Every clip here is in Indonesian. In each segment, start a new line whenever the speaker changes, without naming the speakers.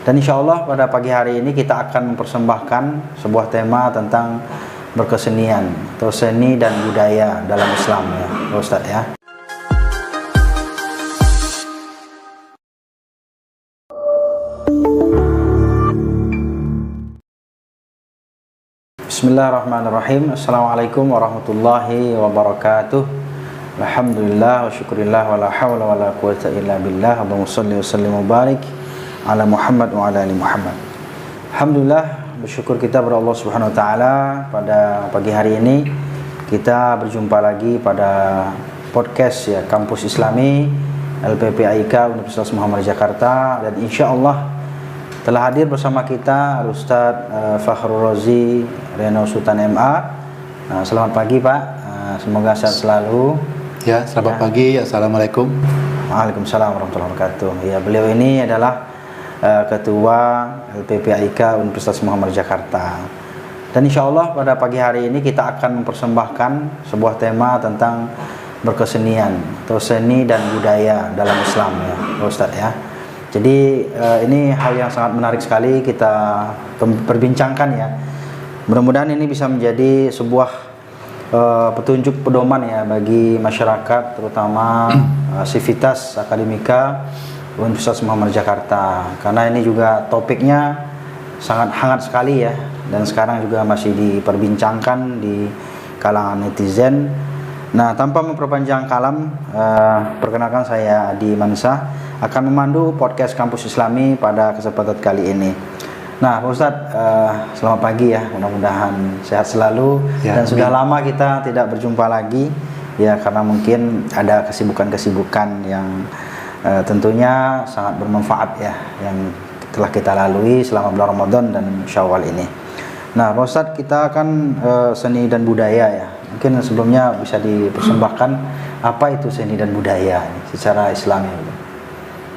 Dan insya Allah pada pagi hari ini kita akan mempersembahkan sebuah tema tentang berkesenian atau seni dan budaya dalam Islam ya, Pak Ustadz ya. Bismillahirrahmanirrahim. Assalamualaikum warahmatullahi wabarakatuh. Alhamdulillah wa syukurillah wa la hawla wa la quwata illa billah. Allahumma shalli wa sallim wa barik ala Muhammad wa ala ali Muhammad. Alhamdulillah, bersyukur kita kepada Allah Subhanahu wa taala pada pagi hari ini kita berjumpa lagi pada podcast ya Kampus Islami LPPIK Universitas Muhammad Jakarta, dan insyaallah telah hadir bersama kita Ustadz Fakhrul Razi Reno Sultan MA. Selamat pagi Pak, semoga sehat selalu.
Ya, selamat pagi. Assalamualaikum.
Waalaikumsalam warahmatullahi wabarakatuh. Ya, beliau ini adalah Ketua LPPIK Universitas Muhammad Jakarta. Dan insya Allah pada pagi hari ini kita akan mempersembahkan sebuah tema tentang berkesenian atau seni dan budaya dalam Islam ya, Ustaz ya. Jadi ini hal yang sangat menarik sekali kita perbincangkan ya. Mudah-mudahan ini bisa menjadi sebuah petunjuk pedoman ya bagi masyarakat, terutama sivitas akademika Universitas Muhammad Jakarta, karena ini juga topiknya sangat hangat sekali ya, dan sekarang juga masih diperbincangkan di kalangan netizen. Nah, tanpa memperpanjang kalam, perkenalkan saya Adi Mansah akan memandu podcast Kampus Islami pada kesempatan kali ini. Nah, Pak Ustadz, selamat pagi ya, mudah-mudahan sehat selalu ya, dan sudah lama kita tidak berjumpa lagi ya, karena mungkin ada kesibukan-kesibukan yang tentunya sangat bermanfaat ya yang telah kita lalui selama bulan Ramadan dan Syawal ini. Nah, Pak Ustadz, kita akan seni dan budaya ya. Mungkin sebelumnya bisa dipersembahkan apa itu seni dan budaya ini, secara Islami,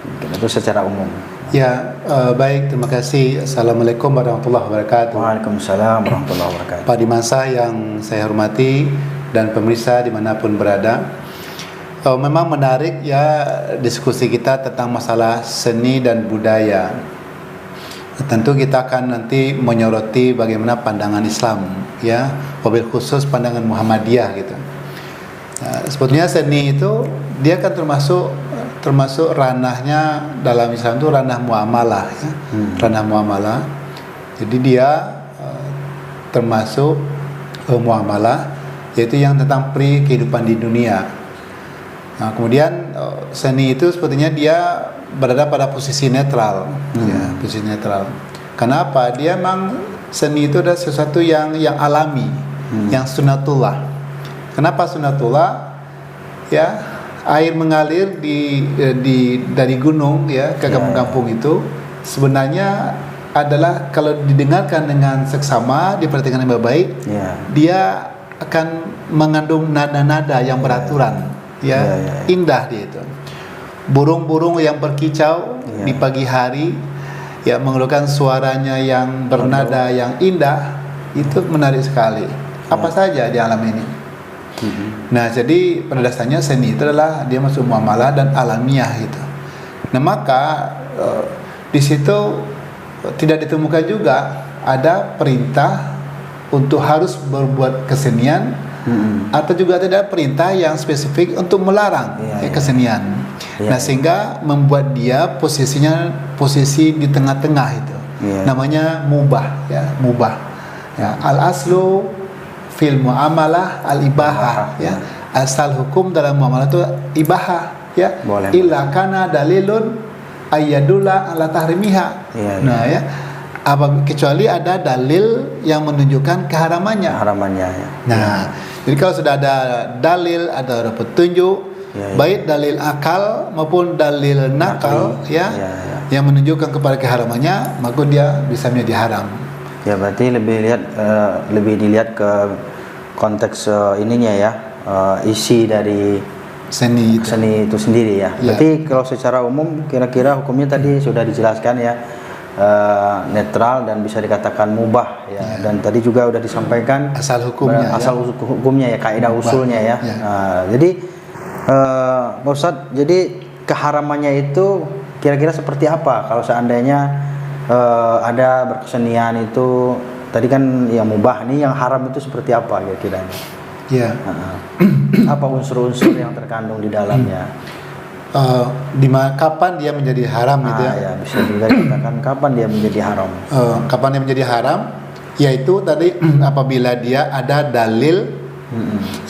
mungkin itu secara umum.
Ya, baik, terima kasih. Assalamualaikum warahmatullahi wabarakatuh.
Waalaikumsalam warahmatullahi wabarakatuh.
Pak Dimansyah yang saya hormati dan pemirsa dimanapun berada. Memang menarik ya diskusi kita tentang masalah seni dan budaya. Tentu kita akan nanti menyoroti bagaimana pandangan Islam ya, wabil khusus pandangan Muhammadiyah gitu. Sebetulnya seni itu dia kan termasuk ranahnya dalam Islam itu ranah muamalah ya. Ranah muamalah. Jadi dia termasuk muamalah, yaitu yang tentang kehidupan di dunia. Nah, kemudian seni itu sepertinya dia berada pada posisi netral, ya, posisi netral. Kenapa? Dia memang seni itu adalah sesuatu yang alami, yang sunatullah. Kenapa sunatullah? Ya, air mengalir dari gunung ya ke kampung-kampung itu sebenarnya adalah kalau didengarkan dengan seksama, diperhatikan dengan baik, dia akan mengandung nada-nada yang beraturan. Indah dia itu. Burung-burung yang berkicau di pagi hari ya mengeluarkan suaranya yang bernada yang indah, itu menarik sekali. Apa saja di alam ini. Nah, jadi pada dasarnya seni itu adalah dia masuk muamalah dan alamiah itu. Nah, maka di situ tidak ditemukan juga ada perintah untuk harus berbuat kesenian, atau juga ada perintah yang spesifik untuk melarang kesenian. Nah, sehingga membuat dia posisi di tengah-tengah itu. Namanya mubah ya, mubah. Ya, al aslu fil muamalah al ibahah ya. Asal hukum dalam muamalah itu ibahah ya. Illa kana dalilun ayyadula ala tahrimiha. Nah, ya. Kecuali ada dalil yang menunjukkan keharamannya. Ya. Nah, jadi kalau sudah ada dalil, ada petunjuk, baik dalil akal maupun dalil nakal, yang menunjukkan kepada keharamannya, maka dia bisa menjadi haram.
Ya, berarti lebih dilihat ke konteks ininya ya, isi dari seni itu sendiri ya. Berarti kalau secara umum kira-kira hukumnya tadi sudah dijelaskan ya. Netral dan bisa dikatakan mubah ya. Dan tadi juga sudah disampaikan
asal hukumnya
ya, kaidah usulnya ya. Jadi Pak Ustadz, jadi keharamannya itu kira-kira seperti apa kalau seandainya ada berkesenian itu tadi kan yang mubah, nih yang haram itu seperti apa kira-kira?
Ya.
Apa unsur-unsur yang terkandung di dalamnya?
Kapan dia menjadi haram gitu ya?
Ya, bisa juga dikatakan kapan dia menjadi haram.
Kapan dia menjadi haram? Yaitu tadi apabila dia ada dalil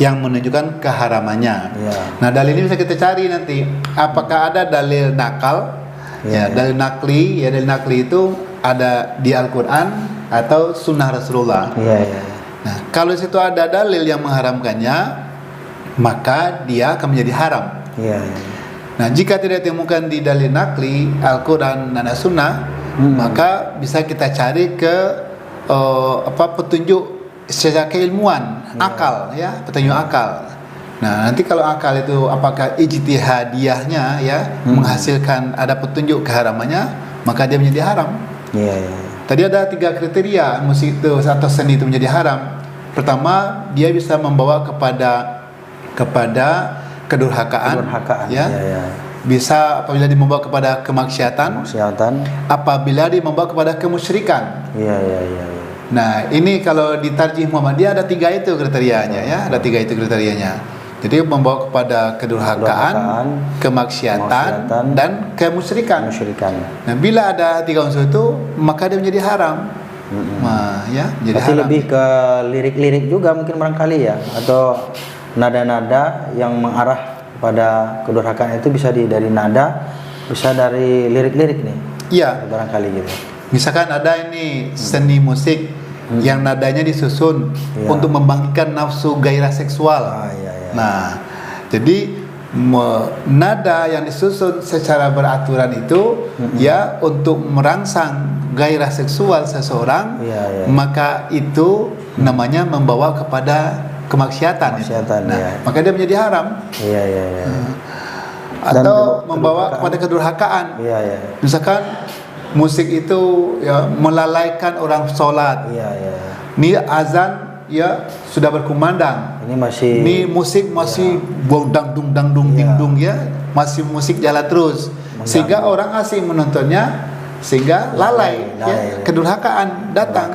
yang menunjukkan keharamannya.
Ya.
Nah, dalil ini bisa kita cari nanti. Apakah ada dalil nakal? Ya, dalil nakli. Ya, dalil nakli itu ada di Al-Quran atau Sunnah Rasulullah.
Ya, ya.
Nah, kalau situ ada dalil yang mengharamkannya, maka dia akan menjadi haram.
Ya, ya.
Nah, jika tidak ditemukan di dalil nakli, Al-Quran dan As-Sunnah, maka bisa kita cari ke petunjuk secara keilmuan, akal, ya, petunjuk akal. Nah, nanti kalau akal itu apakah ijtihadiyahnya ya menghasilkan ada petunjuk keharamannya, maka dia menjadi haram.
Ya, ya.
Tadi ada 3 kriteria musik itu atau seni itu menjadi haram. Pertama, dia bisa membawa kepada kedurhakaan, ya.
Ya.
Bisa apabila dia membawa kepada kemaksiatan, apabila dia membawa kepada kemusyrikan.
Ya.
Nah, ini kalau di Tarjih Muhammadiyah ada 3 itu kriterianya, ya, ada 3 itu kriterianya. Jadi membawa kepada kedurhakaan, kemaksiatan, dan kemusyrikan. Nah, bila ada 3 unsur itu, maka dia menjadi haram. Nah, ya, menjadi
berarti
haram.
lebih ke lirik-lirik juga mungkin barangkali ya, atau nada-nada yang mengarah pada kedurhakaan itu bisa dari nada, bisa dari lirik-lirik nih.
Iya.
Barangkali gitu.
Misalkan ada ini seni musik yang nadanya disusun untuk membangkitkan nafsu gairah seksual.
Iya.
Nah, jadi nada yang disusun secara beraturan itu ya untuk merangsang gairah seksual seseorang, maka itu namanya membawa kepada kemaksiatan. Nah, maka dia menjadi haram.
Iya.
Atau membawa kepada kedurhakaan. Misalkan musik itu ya melalaikan orang sholat. Ini azan ya sudah berkumandang. Ini musik masih dangdung dingdung ya, masih musik jalan terus. Sehingga orang asing menontonnya, sehingga lalai. Kedurhakaan datang.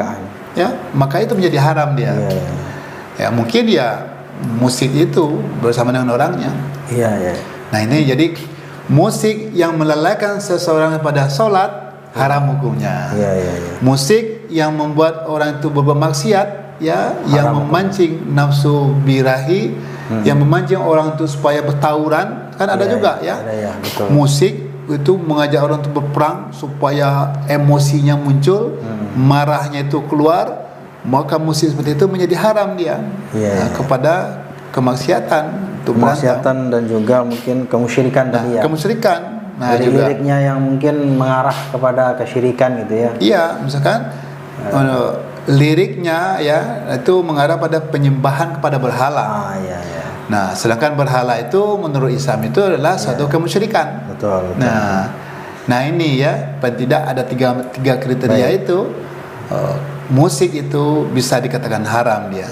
Ya, maka itu menjadi haram dia. Ya, mungkin ya musik itu bersama dengan orangnya. Nah, ini jadi musik yang melalaikan seseorang pada sholat haram hukumnya. Musik yang membuat orang itu berbuat maksiat, ya, yang memancing nafsu birahi, yang memancing orang itu supaya bertawuran, kan ada juga ya.
Betul.
Musik itu mengajak orang itu berperang supaya emosinya muncul, marahnya itu keluar, maka musik seperti itu menjadi haram dia. Kepada kemaksiatan,
dan juga mungkin kemusyrikan tadi ya.
Kemusyrikan. Nah,
jadi
juga
liriknya yang mungkin mengarah kepada kesyirikan gitu ya.
Iya, misalkan liriknya ya itu mengarah pada penyembahan kepada berhala. Nah, sedangkan berhala itu menurut Islam itu adalah suatu kemusyrikan.
Betul.
Nah ini ya, paling tidak ada tiga kriteria itu. Musik itu bisa dikatakan haram dia.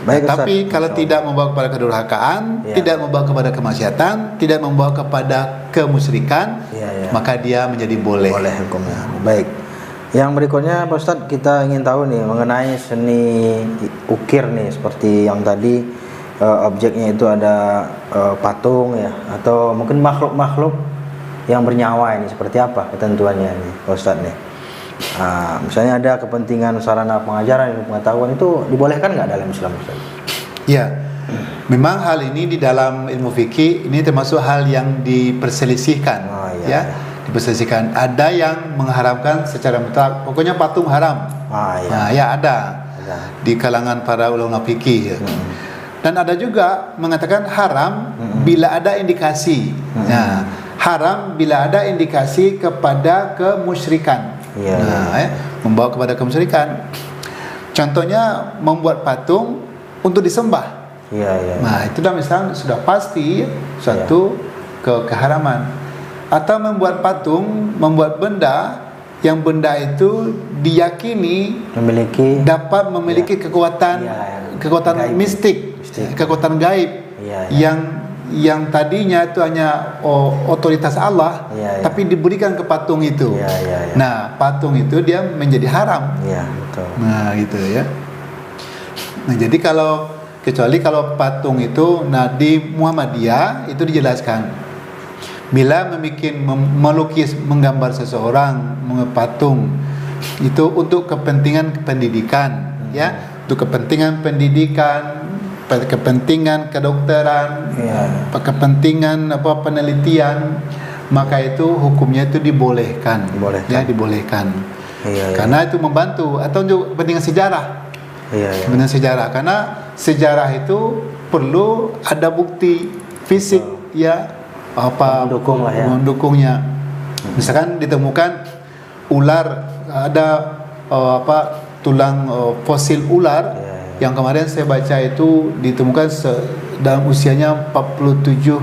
Baik,
nah, tapi kalau tidak membawa kepada kedurhakaan, tidak membawa kepada kemaksiatan, tidak membawa kepada kemusyrikan, maka dia menjadi boleh
hukumnya. Baik. Yang berikutnya Pak Ustadz, kita ingin tahu nih mengenai seni ukir nih, seperti yang tadi objeknya itu ada patung ya, atau mungkin makhluk-makhluk yang bernyawa, ini seperti apa ketentuannya nih Pak Ustadz nih? Misalnya ada kepentingan sarana pengajaran, ilmu pengetahuan, itu dibolehkan nggak dalam Islam, Ustaz?
Ya, memang hal ini di dalam ilmu fikih ini termasuk hal yang diperselisihkan. Diperselisihkan. Ada yang mengharamkan secara mutlak, pokoknya patung haram. Ada di kalangan para ulama fikih. Dan ada juga mengatakan haram bila ada indikasi. Haram bila ada indikasi kepada kemusyrikan. Membawa kepada kemusyrikan. Contohnya membuat patung untuk disembah. Nah, itu dah misalnya sudah pasti satu keharaman. Atau membuat patung, membuat benda yang benda itu diyakini dapat memiliki kekuatan mistik, kekuatan gaib yang tadinya itu hanya otoritas Allah, tapi diberikan ke patung itu. Nah, patung itu dia menjadi haram.
Betul.
Nah, gitu ya. Nah, jadi kecuali kalau patung itu, nah di Muhammadiyah itu dijelaskan, bila melukis, menggambar seseorang, patung itu untuk kepentingan pendidikan, ya, untuk kepentingan pendidikan, kepentingan kedokteran, kepentingan penelitian, maka itu hukumnya itu dibolehkan. Ya, dibolehkan. Karena itu membantu, atau untuk kepentingan sejarah. Kepentingan sejarah, karena sejarah itu perlu ada bukti fisik, ya, mendukungnya. Misalkan ditemukan ular, ada tulang fosil ular. Yang kemarin saya baca itu ditemukan dalam usianya 47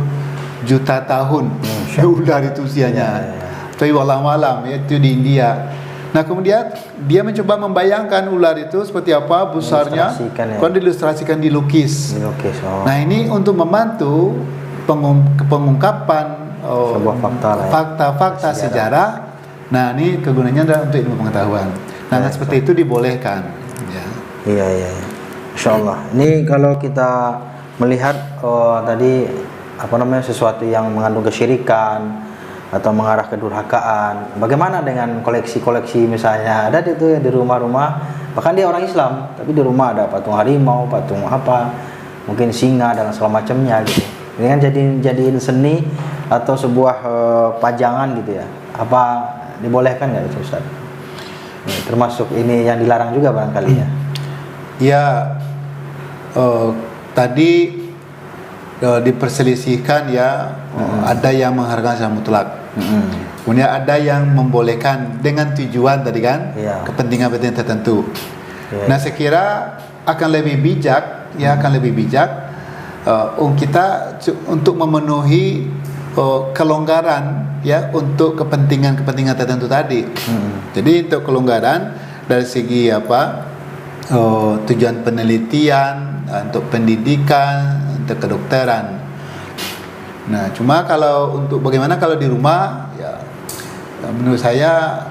juta tahun. Ular itu usianya. Tapi wallahu alam, itu di India. Nah, kemudian dia mencoba membayangkan ular itu seperti apa besarnya, kalau diilustrasikan, dilukis. Nah, ini untuk membantu pengungkapan fakta-fakta sejarah. Nah, ini kegunaannya adalah untuk ilmu pengetahuan. Nah, seperti itu dibolehkan.
Iya. Insyaallah. Ini kalau kita melihat tadi sesuatu yang mengandung kesyirikan atau mengarah ke durhakaan. Bagaimana dengan koleksi-koleksi, misalnya ada itu di rumah-rumah, bahkan dia orang Islam, tapi di rumah ada patung harimau, patung mungkin singa dan segala macamnya gitu. Ini kan jadiin seni atau sebuah pajangan gitu ya. Apa dibolehkan nggak itu, Ustaz? Termasuk ini yang dilarang juga barangkali ya.
Ya, tadi diperselisihkan ya, ada yang menghargai secara mutlak. Kemudian ada yang membolehkan dengan tujuan tadi kan, kepentingan-kepentingan tertentu. Nah, saya kira akan lebih bijak kita untuk memenuhi kelonggaran ya, untuk kepentingan tertentu tadi. Jadi untuk kelonggaran dari segi tujuan penelitian, untuk pendidikan, untuk kedokteran. Nah, cuma bagaimana kalau di rumah, ya menurut saya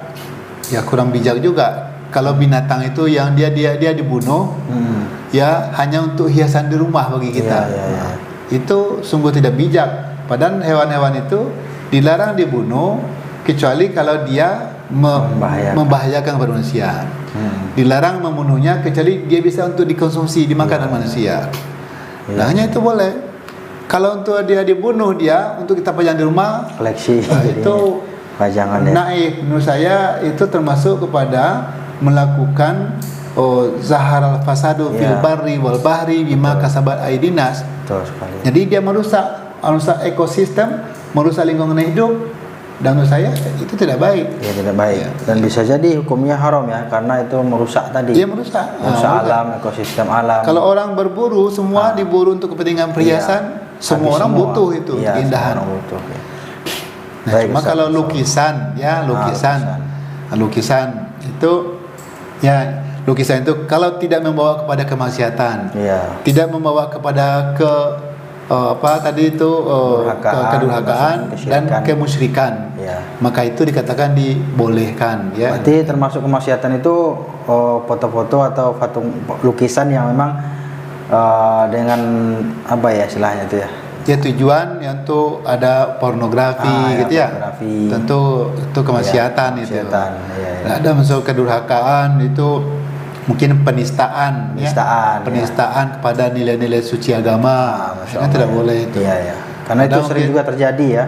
ya kurang bijak juga. Kalau binatang itu yang dia dibunuh, ya hanya untuk hiasan di rumah bagi kita. Itu sungguh tidak bijak. Padahal hewan-hewan itu dilarang dibunuh kecuali kalau dia membahayakan kepada manusia. Dilarang membunuhnya kecuali dia bisa untuk dikonsumsi, dimakan oleh manusia. Nah, hanya itu boleh. Kalau untuk dia dibunuh, dia untuk kita pajang di rumah,
koleksi,
itu
pajangan
naif. Menurut saya itu termasuk kepada melakukan zahar al-fasadu fil barri wal bahri bima kasabat aidinas. Jadi dia merusak ekosistem, merusak lingkungan hidup. Dan menurut saya itu tidak baik.
Ya, tidak baik. Dan bisa jadi hukumnya haram ya, karena itu merusak tadi.
Iya, merusak
alam, ekosistem alam.
Kalau orang berburu, semua diburu untuk kepentingan perhiasan, semua orang butuh itu, keindahan. Nah, cuma kalau lukisan itu kalau tidak membawa kepada kemaksiatan, tidak membawa kepada kedurhakaan dan kemusyrikan, maka itu dikatakan dibolehkan ya.
Berarti termasuk kemaksiatan itu foto-foto atau lukisan yang memang dengan istilahnya itu ya.
Ya, tujuan yang tuh ada pornografi gitu ya. Tentu itu kemaksiatan itu. Ada masuk kedurhakaan itu mungkin penistaan kepada nilai-nilai suci agama. Tidak boleh itu.
Karena itu sering juga terjadi ya.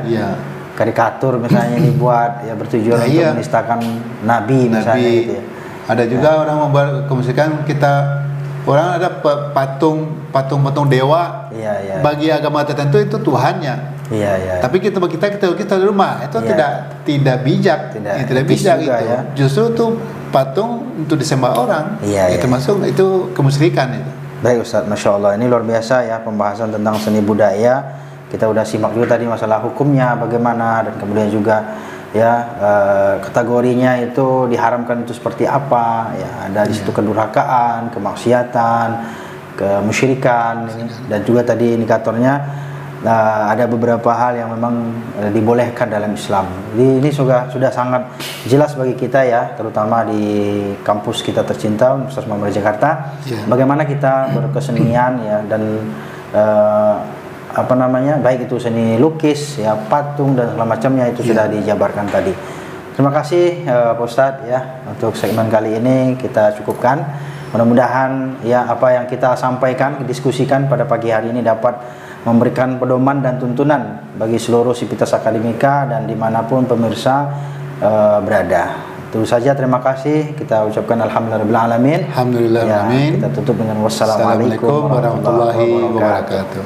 Karikatur misalnya dibuat ya bertujuan untuk menistakan nabi misalnya gitu ya.
Ada juga orang membuat kemusyrikan, orang ada patung dewa. Bagi agama tertentu itu tuhannya. Tapi kita di rumah itu tidak bijak. Tidak bijak itu. Ya. Justru itu patung untuk disembah orang. Termasuk itu kemusyrikan itu.
Baik Ustaz, Masya Allah, ini luar biasa ya pembahasan tentang seni budaya. Kita udah simak juga tadi masalah hukumnya bagaimana, dan kemudian juga kategorinya itu diharamkan itu seperti apa ya. Ada di situ kedurhakaan, kemaksiatan, kemusyrikan, dan juga tadi indikatornya ada beberapa hal yang memang dibolehkan dalam Islam. Jadi ini sudah sangat jelas bagi kita ya, terutama di kampus kita tercinta Universitas Muhammad Jakarta. Bagaimana kita berkesenian ya, dan baik itu seni lukis ya, patung dan segala macamnya itu sudah dijabarkan tadi. Terima kasih Pak Ustadz ya, untuk segmen kali ini kita cukupkan. Mudah-mudahan ya apa yang kita sampaikan, diskusikan pada pagi hari ini dapat memberikan pedoman dan tuntunan bagi seluruh sivitas akademika dan dimanapun pemirsa berada. Itu saja, terima kasih. Kita ucapkan alhamdulillahirabbil alamin.
Alhamdulillah,
ya,
amin.
kita tutup dengan wassalamualaikum warahmatullahi wabarakatuh.